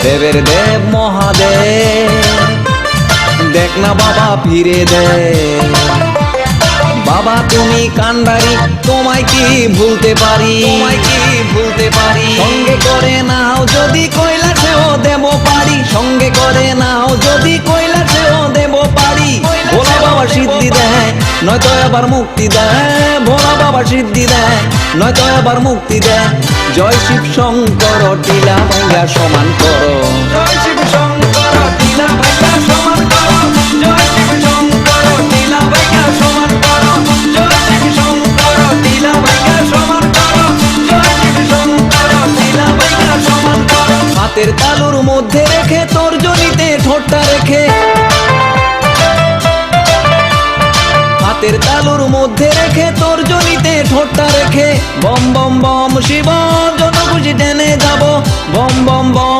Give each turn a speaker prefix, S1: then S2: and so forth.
S1: দেবের দেব মহাদেব, দেখ না বাবা ফিরে দে। বাবা তুমি কান্ডারি, তোমায় কি ভুলতে পারি, তোমায় কি ভুলতে পারি। সঙ্গে করে নাও যদি কৈলাসেও দেব পারি, সঙ্গে করে নাও যদি কৈলাসেও দেব পারি। ভোলা বাবা সিদ্ধি দেয় নয়তো আবার মুক্তি দেয়, ভোলা বাবা সিদ্ধি দেয় নয়তো আবার মুক্তি দেয়। জয় শিব শঙ্কর টিলা ভাইয়া সমান করো, জয় শিব শঙ্কর টিলা ভাইয়া সমান করো, জয় শিব শঙ্কর টিলা ভাইয়া সমান করো, জয় শিব শঙ্কর টিলা ভাইয়া সমান করো, জয় শিব শঙ্কর টিলা ভাইয়া সমান করো। হাতের তালুর মধ্যে রেখে তর্জনীতে ঠোঁটটা রেখে, হাতের তালুর মধ্যে রেখে তর্জনীতে ঠোঁটটা রেখে, বম বম বম শিব জনখুশি টেনে যাব, বম বম বম